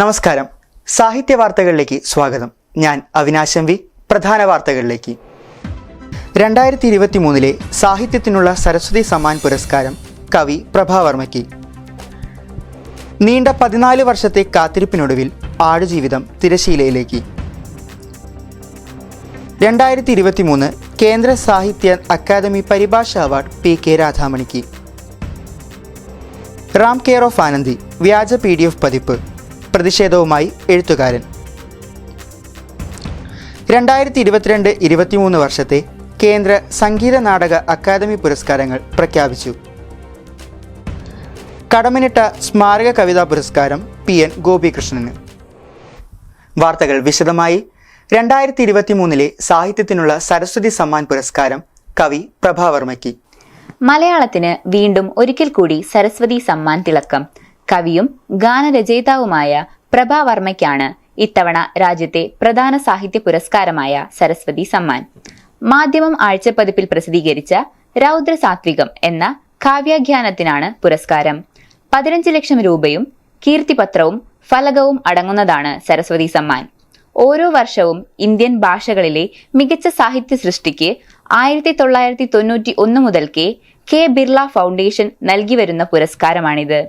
നമസ്കാരം. സാഹിത്യ വാർത്തകളിലേക്ക് സ്വാഗതം. ഞാൻ അവിനാശ് എം വി. പ്രധാന വാർത്തകളിലേക്ക്. 2023 സാഹിത്യത്തിനുള്ള സരസ്വതി സമ്മാൻ പുരസ്കാരം കവി പ്രഭാവർമ്മയ്ക്ക്. നീണ്ട 14 വർഷത്തെ കാത്തിരിപ്പിനൊടുവിൽ ആടുജീവിതം തിരശീലയിലേക്ക്. 2023 കേന്ദ്ര സാഹിത്യ അക്കാദമി പരിഭാഷ അവാർഡ് PK രാധാമണിക്ക്. റാം കെയർ ഓഫ് ആനന്ദി വ്യാജ PDF പതിപ്പ്, പ്രതിഷേധവുമായി എഴുത്തുകാരൻ. 2022-23 വർഷത്തെ കേന്ദ്ര സംഗീത നാടക അക്കാദമി പുരസ്കാരങ്ങൾ പ്രഖ്യാപിച്ചു. കടമനിട്ട സ്മാരക കവിതാ പുരസ്കാരം PN ഗോപികൃഷ്ണന്. വാർത്തകൾ വിശദമായി. 2023 സാഹിത്യത്തിനുള്ള സരസ്വതി സമ്മാൻ പുരസ്കാരം കവി പ്രഭാവർമ്മയ്ക്ക്. മലയാളത്തിന് വീണ്ടും ഒരിക്കൽ കൂടി സരസ്വതി സമ്മാൻ തിളക്കം. കവിയും ഗാനരചയിതാവുമായ പ്രഭാവർമ്മയ്ക്കാണ് ഇത്തവണ രാജ്യത്തെ പ്രധാന സാഹിത്യ പുരസ്കാരമായ സരസ്വതി സമ്മാൻ. മാധ്യമം ആഴ്ചപ്പതിപ്പിൽ പ്രസിദ്ധീകരിച്ച രൗദ്രസാത്വികം എന്ന കാവ്യാഖ്യാനത്തിനാണ് പുരസ്കാരം. 15 ലക്ഷം രൂപയും കീർത്തിപത്രവും ഫലകവും അടങ്ങുന്നതാണ് സരസ്വതി സമ്മാൻ. ഓരോ വർഷവും ഇന്ത്യൻ ഭാഷകളിലെ മികച്ച സാഹിത്യ സൃഷ്ടിക്ക് 1991 മുതൽക്കേ കെ ബിർള ഫൗണ്ടേഷൻ നൽകി വരുന്ന പുരസ്കാരമാണിത്.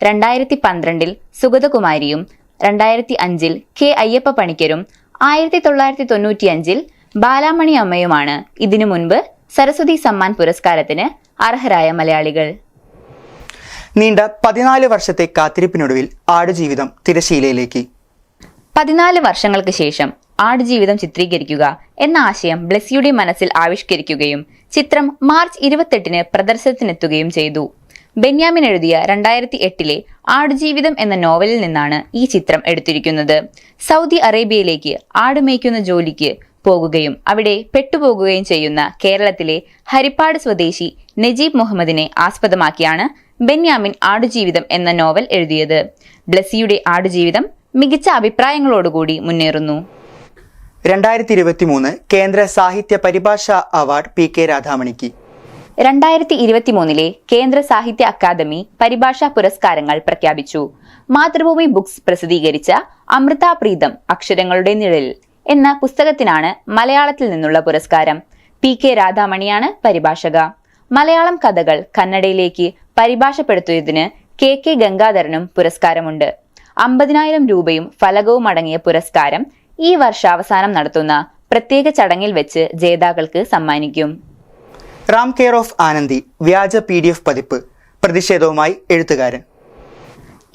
2012 സുഗതകുമാരിയും 2005 കെ അയ്യപ്പ പണിക്കരും 1995 ബാലാമണി അമ്മയുമാണ് ഇതിനു മുൻപ് സരസ്വതി സമ്മാൻ പുരസ്കാരത്തിന് അർഹരായ മലയാളികൾ. നീണ്ട 14 വർഷത്തെ കാത്തിരിപ്പിനൊടുവിൽ ആടുജീവിതം തിരശീലയിലേക്ക്. 14 വർഷങ്ങൾക്ക് ശേഷം ആടുജീവിതം ചിത്രീകരിക്കുക എന്ന ആശയം ബ്ലെസ്സിയുടെ മനസ്സിൽ ആവിഷ്കരിക്കുകയും ചിത്രം മാർച്ച് 28 പ്രദർശനത്തിനെത്തുകയും ചെയ്തു. ബെന്യാമിൻ എഴുതിയ 2008 ആടുജീവിതം എന്ന നോവലിൽ നിന്നാണ് ഈ ചിത്രം എടുത്തിരിക്കുന്നത്. സൗദി അറേബ്യയിലേക്ക് ആടുമേയ്ക്കുന്ന ജോലിക്ക് പോകുകയും അവിടെ പെട്ടുപോകുകയും ചെയ്യുന്ന കേരളത്തിലെ ഹരിപ്പാട് സ്വദേശി നജീബ് മുഹമ്മദിനെ ആസ്പദമാക്കിയാണ് ബെന്യാമിൻ ആടുജീവിതം എന്ന നോവൽ എഴുതിയത്. ബ്ലെസ്സിയുടെ ആടുജീവിതം മികച്ച അഭിപ്രായങ്ങളോടുകൂടി മുന്നേറുന്നു. 2023 കേന്ദ്ര സാഹിത്യ പരിഭാഷ അവാർഡ് PK രാധാമണിക്ക്. 2023 കേന്ദ്ര സാഹിത്യ അക്കാദമി പരിഭാഷാ പുരസ്കാരങ്ങൾ പ്രഖ്യാപിച്ചു. മാതൃഭൂമി ബുക്സ് പ്രസിദ്ധീകരിച്ച അമൃത പ്രീതം അക്ഷരങ്ങളുടെ നിഴലിൽ എന്ന പുസ്തകത്തിനാണ് മലയാളത്തിൽ നിന്നുള്ള പുരസ്കാരം. PK രാധാമണിയാണ് പരിഭാഷക. മലയാളം കഥകൾ കന്നഡയിലേക്ക് പരിഭാഷപ്പെടുത്തിയതിന് KK ഗംഗാധരനും പുരസ്കാരമുണ്ട്. 50,000 രൂപയും ഫലകവും അടങ്ങിയ പുരസ്കാരം ഈ വർഷാവസാനം നടത്തുന്ന പ്രത്യേക ചടങ്ങിൽ വെച്ച് ജേതാക്കൾക്ക് സമ്മാനിക്കും. റാം കെയർ ഓഫ് ആനന്ദി വ്യാജ PDF പതിപ്പ്, പ്രതിഷേധവുമായി എഴുത്തുകാരൻ.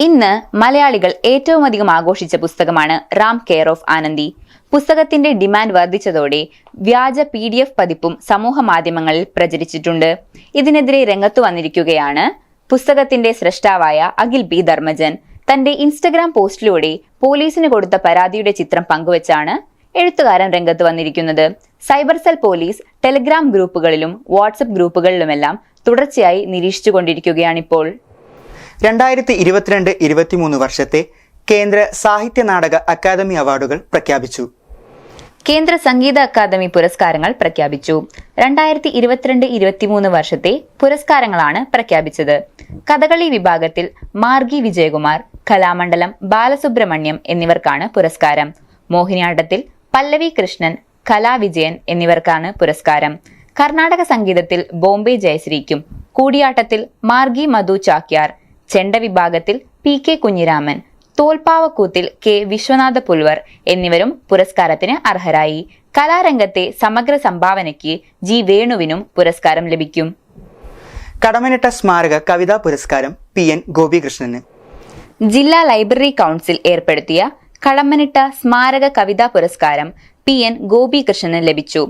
ഇന്ന് മലയാളികൾ ഏറ്റവും അധികം ആഘോഷിച്ച പുസ്തകമാണ് റാം കെയർ ഓഫ് ആനന്ദി. പുസ്തകത്തിന്റെ ഡിമാൻഡ് വർദ്ധിച്ചതോടെ വ്യാജ PDF പതിപ്പും സമൂഹ മാധ്യമങ്ങളിൽ പ്രചരിച്ചിട്ടുണ്ട്. ഇതിനെതിരെ രംഗത്തു വന്നിരിക്കുകയാണ് പുസ്തകത്തിന്റെ സ്രഷ്ടാവായ അഖിൽ B ധർമ്മജൻ. തന്റെ ഇൻസ്റ്റഗ്രാം പോസ്റ്റിലൂടെ പോലീസിന് കൊടുത്ത പരാതിയുടെ ചിത്രം പങ്കുവച്ചാണ് എഴുത്തുകാരൻ രംഗത്ത് വന്നിരിക്കുന്നത്. സൈബർ സെൽ പോലീസ് ടെലിഗ്രാം ഗ്രൂപ്പുകളിലും വാട്സപ്പ് ഗ്രൂപ്പുകളിലുമെല്ലാം തുടർച്ചയായി നിരീക്ഷിച്ചുകൊണ്ടിരിക്കുകയാണിപ്പോൾ. 2022-23 വർഷത്തെ കേന്ദ്ര സാഹിത്യ നാടക അക്കാദമി അവാർഡുകൾ പ്രഖ്യാപിച്ചു. കേന്ദ്ര സംഗീത അക്കാദമി പുരസ്കാരങ്ങൾ പ്രഖ്യാപിച്ചു. 2022-23 വർഷത്തെ പുരസ്കാരങ്ങളാണ് പ്രഖ്യാപിച്ചത്. കഥകളി വിഭാഗത്തിൽ മാർഗി വിജയകുമാർ, കലാമണ്ഡലം ബാലസുബ്രഹ്മണ്യം എന്നിവർക്കാണ് പുരസ്കാരം. മോഹിനിയാട്ടത്തിൽ പല്ലവി കൃഷ്ണൻ, കലാവിജയൻ എന്നിവർക്കാണ് പുരസ്കാരം. കർണാടക സംഗീതത്തിൽ ബോംബെ ജയശ്രീക്കും, കൂടിയാട്ടത്തിൽ മാർഗി മധു ചാക്യാർ, ചെണ്ട വിഭാഗത്തിൽ PK കുഞ്ഞിരാമൻ, തോൽപ്പാവക്കൂത്തിൽ K വിശ്വനാഥ പുൽവർ എന്നിവരും പുരസ്കാരത്തിന് അർഹരായി. കലാരംഗത്തെ സമഗ്ര സംഭാവനയ്ക്ക് G വേണുവിനും പുരസ്കാരം ലഭിക്കും. കടമനിട്ട സ്മാരക കവിതാ പുരസ്കാരം PN ഗോപികൃഷ്ണന്. ജില്ലാ ലൈബ്രറി കൗൺസിൽ ഏർപ്പെടുത്തിയ കടമനിട്ട സ്മാരക കവിതാ പുരസ്കാരം PN ഗോപികൃഷ്ണന് ലഭിച്ചു.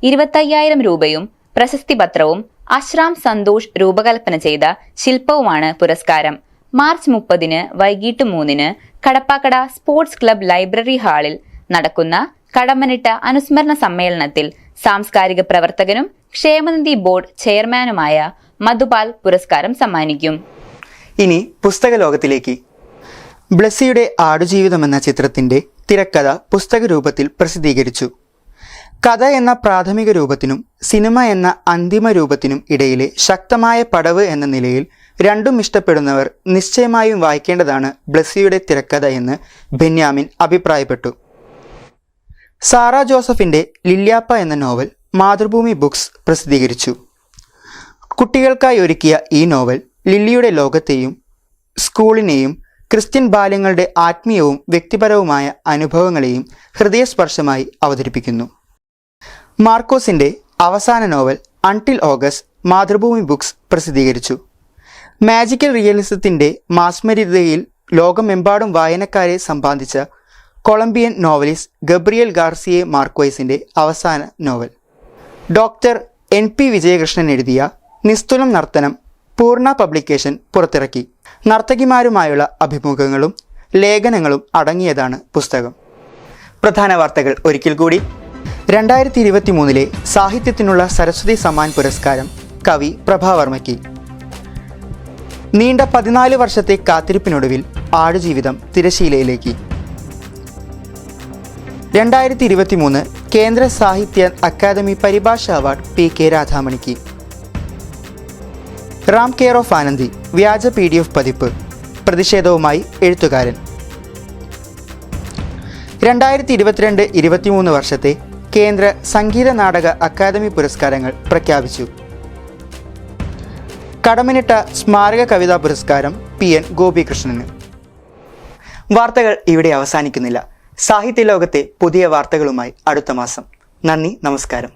25,000 രൂപയും പ്രശസ്തി പത്രവും അശ്രാം സന്തോഷ് രൂപകൽപ്പന ചെയ്ത ശില്പവുമാണ് പുരസ്കാരം. മാർച്ച് 30 വൈകിട്ട് 3 കടപ്പാക്കട സ്പോർട്സ് ക്ലബ് ലൈബ്രറി ഹാളിൽ നടക്കുന്ന കടമനിട്ട അനുസ്മരണ സമ്മേളനത്തിൽ സാംസ്കാരിക പ്രവർത്തകനും ക്ഷേമനിധി ബോർഡ് ചെയർമാനുമായ മധുപാൽ പുരസ്കാരം സമ്മാനിക്കും. ഇനി പുസ്തക ലോകത്തിലേക്ക്. ബ്ലെസ്സിയുടെ ആടുജീവിതം എന്ന ചിത്രത്തിന്റെ തിരക്കഥ പുസ്തക രൂപത്തിൽ പ്രസിദ്ധീകരിച്ചു. കഥ എന്ന പ്രാഥമിക രൂപത്തിനും സിനിമ എന്ന അന്തിമ രൂപത്തിനും ഇടയിലെ ശക്തമായ പടവ് എന്ന നിലയിൽ രണ്ടും ഇഷ്ടപ്പെടുന്നവർ നിശ്ചയമായും വായിക്കേണ്ടതാണ് ബ്ലെസ്സിയുടെ തിരക്കഥ എന്ന് ബെന്യാമിൻ അഭിപ്രായപ്പെട്ടു. സാറ ജോസഫിന്റെ ലില്യാപ്പ എന്ന നോവൽ മാതൃഭൂമി ബുക്സ് പ്രസിദ്ധീകരിച്ചു. കുട്ടികൾക്കായി ഒരുക്കിയ ഈ നോവൽ ലില്ലിയുടെ ലോകത്തെയും സ്കൂളിനെയും ക്രിസ്ത്യൻ ബാല്യങ്ങളുടെ ആത്മീയവും വ്യക്തിപരവുമായ അനുഭവങ്ങളെയും ഹൃദയസ്പർശമായി അവതരിപ്പിക്കുന്നു. മാർക്കോസിന്റെ അവസാന novel until August Mathrubhumi books പ്രസിദ്ധീകരിച്ചു. മാജിക്കൽ റിയലിസത്തിന്റെ മാസ്മരികതയിൽ ലോകമെമ്പാടും വായനക്കാരെ സമ്പാദിച്ച കൊളംബിയൻ നോവലിസ്റ്റ് ഗബ്രിയേൽ ഗാർസിയ മാർക്വേസിന്റെ അവസാന നോവൽ. ഡോക്ടർ NP വിജയകൃഷ്ണൻ എഴുതിയ നിസ്തുലം നർത്തനം പൂർണ്ണ പബ്ലിക്കേഷൻ പുറത്തിറക്കി. നർത്തകിമാരുമായുള്ള അഭിമുഖങ്ങളും ലേഖനങ്ങളും അടങ്ങിയതാണ് പുസ്തകം. പ്രധാന വാർത്തകൾ ഒരിക്കൽ കൂടി. 2023 സാഹിത്യത്തിനുള്ള സരസ്വതി സമ്മാൻ പുരസ്കാരം കവി പ്രഭാവർമ്മയ്ക്ക്. നീണ്ട 14 വർഷത്തെ കാത്തിരിപ്പിനൊടുവിൽ ആടുജീവിതം തിരശീലയിലേക്ക്. 2023 കേന്ദ്ര സാഹിത്യ അക്കാദമി പരിഭാഷ അവാർഡ് PK രാധാമണിക്ക്. റാം കെയർ ഓഫ് ആനന്ദി വ്യാജ PDF പതിപ്പ് പ്രതിഷേധവുമായി എഴുത്തുകാരൻ. 2022-23 വർഷത്തെ കേന്ദ്ര സംഗീത നാടക അക്കാദമി പുരസ്കാരങ്ങൾ പ്രഖ്യാപിച്ചു. കടമനിട്ട സ്മാരക കവിതാ പുരസ്കാരം PN ഗോപികൃഷ്ണന്. വാർത്തകൾ ഇവിടെ അവസാനിക്കുന്നില്ല. സാഹിത്യ ലോകത്തെ പുതിയ വാർത്തകളുമായി അടുത്ത മാസം. നന്ദി, നമസ്കാരം.